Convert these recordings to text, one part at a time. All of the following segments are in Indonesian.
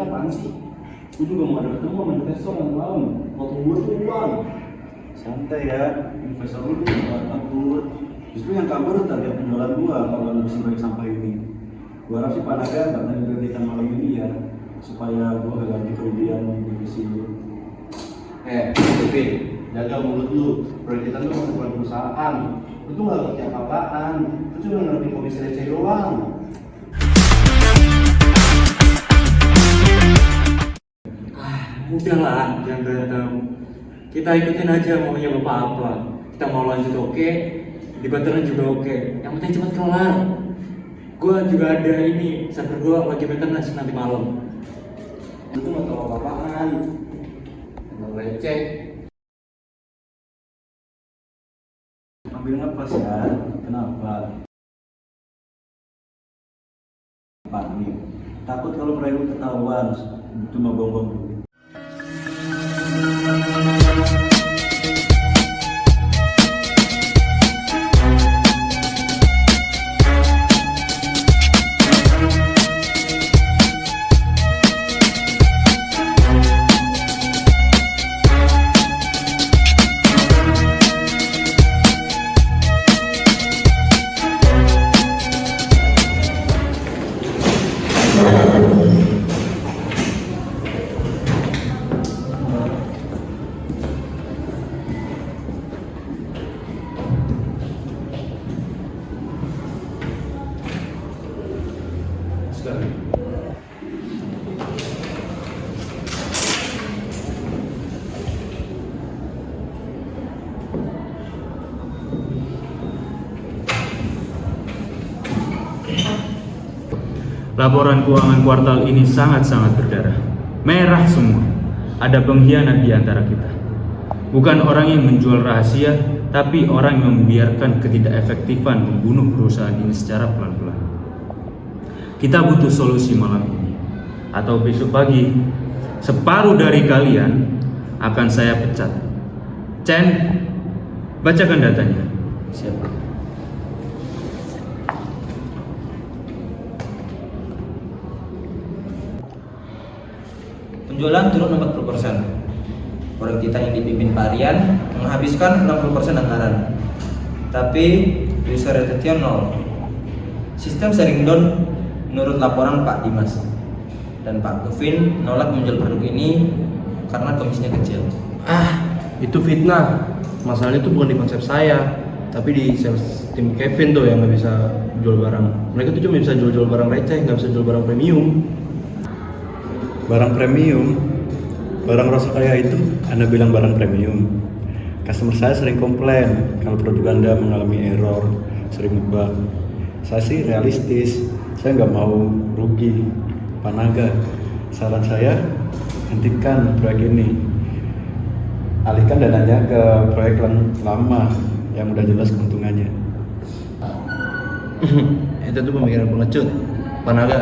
apaan sih? Gue juga mau ada ketemu sama investor yang malam. Waktu gue tuh uang. Santai ya, investor lu tuh gak takut. Justru yang kabur target penjualan gua kalau nggak bisa proyek sampah ini. Gua harap sih Pak Naga nggak tanya kreditan malam ini ya, supaya gua gak ganti kerugian divisi lu. Kevin, jaga mulut lu. Proyek kita tuh bukan perusahaan. Lu tuh nggak ngerti apa-apaan. Lu cuma ngerti komisi receh doang. Udahlah, jangan berantem. Kita ikutin aja maunya bapak apa. Kita mau lanjut oke, dibatalin juga oke. Yang penting cepat kelar. Gua juga ada ini, server gua lagi maintenance nanti malam. Itu nggak tahu apa-apaan. Emang receh. Ambil nafas ya, kenapa? Panik. Takut kalau proyek lu ketahuan, cuma buang-buang duit. Laporan keuangan kuartal ini sangat-sangat berdarah. Merah semua. Ada pengkhianat di antara kita. Bukan orang yang menjual rahasia, tapi orang yang membiarkan ketidakefektifan membunuh perusahaan ini secara pelan-pelan. Kita butuh solusi malam ini. Atau besok pagi, separuh dari kalian akan saya pecat. Chen, bacakan datanya. Siapa? Penjualan turun 40%. Proyek kita yang dipimpin Pak Rian menghabiskan 60% anggaran. Tapi user retention 0. Sistem sharing down menurut laporan Pak Dimas. Dan Pak Kevin menolak menjual produk ini karena komisinya kecil. Itu fitnah. Masalahnya itu bukan di konsep saya, tapi di sales tim Kevin tuh yang nggak bisa jual barang. Mereka tuh cuma bisa jual barang receh, nggak bisa jual barang premium. Barang premium, barang rasa kaya itu Anda bilang barang premium. Customer saya sering komplain kalau produk Anda mengalami error, sering ngebug. Saya sih realistis, saya nggak mau rugi. Pak Naga, saran saya hentikan proyek ini. Alihkan dananya ke proyek yang lama yang udah jelas keuntungannya. Itu tuh pemikiran pengecut. Pak Naga,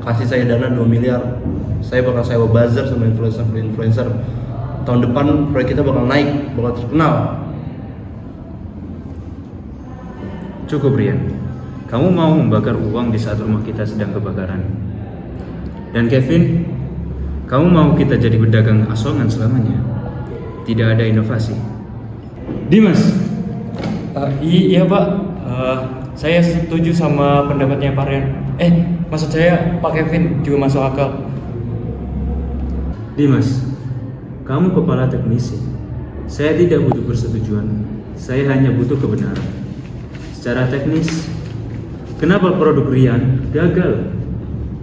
kasih saya dana 2 miliar. Saya bakal sewa buzzer sama influencer. Tahun depan proyek kita bakal naik, bakal terkenal. Cukup Rian, kamu mau membakar uang di saat rumah kita sedang kebakaran. Dan Kevin, kamu mau kita jadi pedagang asongan selamanya. Tidak ada inovasi. Dimas. Iya Pak. Saya setuju sama pendapatnya Pak Rian. Maksud saya Pak Kevin juga masuk akal. Dimas, kamu kepala teknisi. Saya tidak butuh persetujuan. Saya hanya butuh kebenaran. Secara teknis, kenapa produk Rian gagal?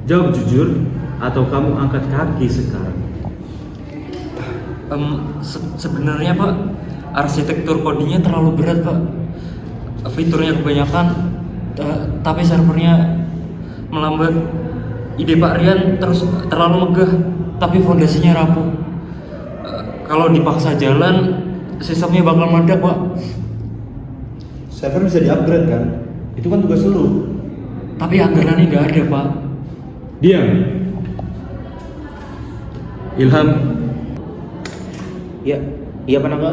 Jawab jujur, atau kamu angkat kaki sekarang. Sebenarnya Pak, arsitektur kodenya terlalu berat Pak. Fiturnya kebanyakan, tapi servernya melambat. Ide Pak Rian terlalu megah, tapi fondasinya rapuh. Kalau dipaksa jalan, sistemnya bakal meledak Pak. Server bisa di-upgrade kan? Itu kan tugas lu. Tapi anggarannya nggak ada Pak. Diam. Ilham, Iya Pak Naga.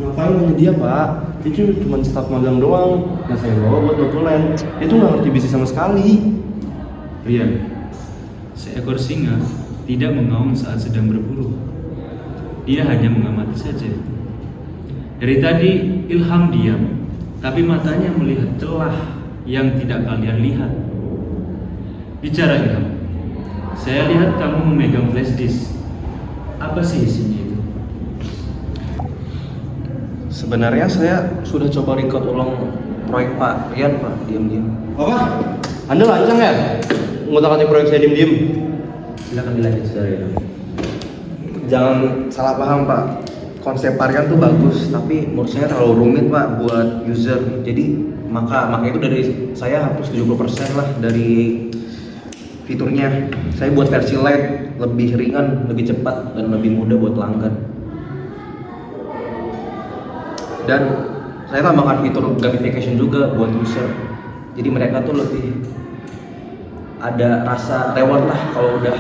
Ngapain hanya dia Pak? Itu cuma staf magang doang. Nah saya bawa buat dokumen. Dia tuh nggak ngerti bisnis sama sekali. Rian, saya seekor singa tidak mengaum saat sedang berburu. Dia hanya mengamati saja. Dari tadi Ilham diam, tapi matanya melihat celah yang tidak kalian lihat. Bicara Ilham, saya lihat kamu memegang flash disk. Apa sih isinya itu? Sebenarnya saya sudah coba record ulang proyek Pak Rian, Pak. Diam-diam. Apa? Anda lancang ya? Ngutak-ngatik proyek saya diam-diam. Silakan dilanjut saudara Ilham. Jangan salah paham, Pak. Konsep Parian tuh bagus, tapi menurut saya terlalu rumit, Pak, buat user. Jadi maka itu dari saya hapus 70% lah dari fiturnya. Saya buat versi light, lebih ringan, lebih cepat, dan lebih mudah buat pelanggan. Dan saya tambahkan fitur gamification juga buat user. Jadi mereka tuh lebih ada rasa reward lah kalau udah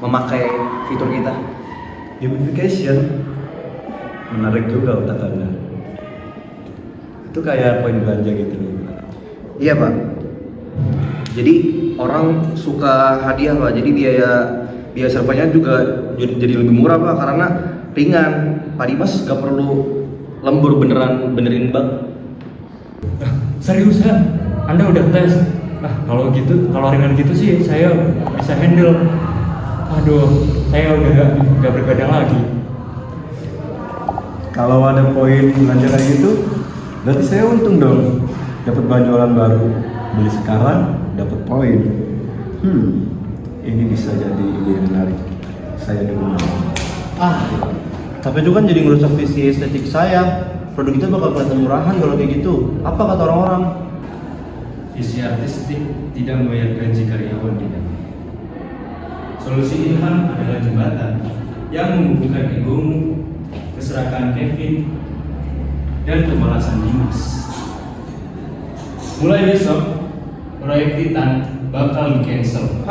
memakai fitur kita. Gamification menarik juga otak Anda. Itu kayak poin belanja gitu loh. Iya, Pak. Jadi orang suka hadiah, Pak. Jadi biaya servernya juga jadi lebih murah, Pak, karena ringan. Pak Dimas gak perlu lembur benerin bug. Seriusan? Anda udah tes? Kalau ringan gitu sih saya bisa handle. Aduh, saya udah gak bergadang lagi. Kalau ada poin belanja kayak gitu, berarti saya untung dong. Dapat bahan jualan baru, beli sekarang dapat poin. Ini bisa jadi ide yang menarik. Saya dukung. Tapi itu kan jadi ngerusak visi estetik saya. Produk kita bakal kelihatan murahan kalau kayak gitu. Apa kata orang-orang? Visi artistik tidak membayar gaji karyawan tidak. Solusi Ilham adalah jembatan yang menghubungkan egomu, keserakahan Kevin, dan kemalasan Dimas. Mulai besok, proyek Titan bakal di-cancel.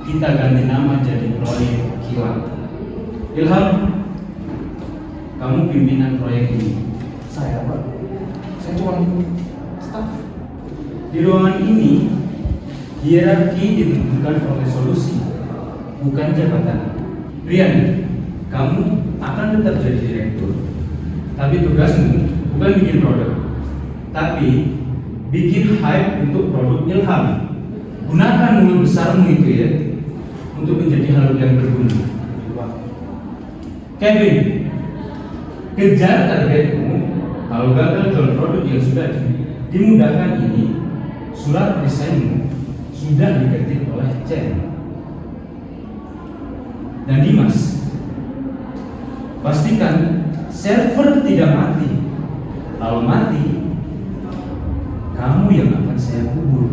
Kita ganti nama jadi proyek Kilat. Ilham, kamu pimpinan proyek ini. Saya, Pak. Saya cuma staff. Di ruangan ini, hierarki ditentukan oleh solusi, bukan jabatan. Rian, kamu akan tetap jadi direktur, tapi tugasmu bukan bikin produk, tapi bikin hype untuk produk Ilham. Gunakan mulut besarmu itu ya, untuk menjadi hal yang berguna. Kevin, kejar targetmu. Kalau gagal jual produk yang sudah dimudahkan ini, surat desainmu sudah diketik oleh Chen. Dan Dimas, pastikan server tidak mati. Kalau mati, kamu yang akan saya kubur.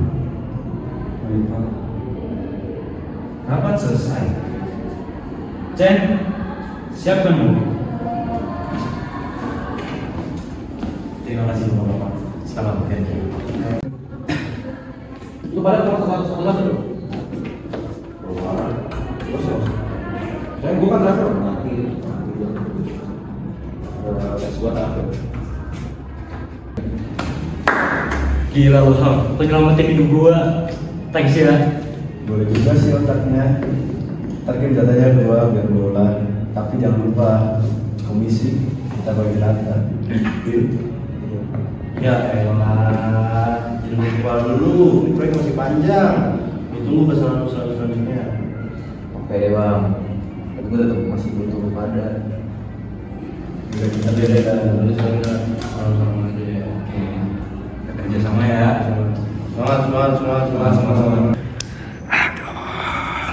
Rapat selesai. Chen, siapkan mobil. Terima kasih Bapak. Selamat bekerja. Lu pada keluar satu dulu. Saya bukan driver. Tes buat apa? Gila Ilham, penyelamatin hidup gua. Thanks ya. Boleh juga sih otaknya. Ntar kan jatahnya 2 biar bola. Tapi jangan lupa komisi kita bagi rata. Ya elah, jadi lupa dulu. Ini proyek masih panjang. Ditunggu pesanan selanjutnya. Oke deh bang, tapi gue tetap masih butuh kepada. Udah kita beda. Terus kita sama-sama aja ya. Oke. Kita kerja sama ya. Semangat.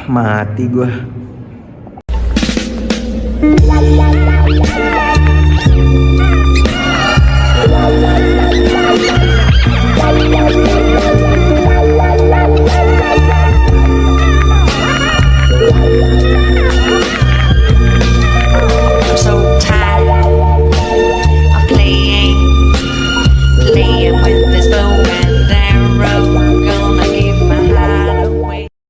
Mati gua.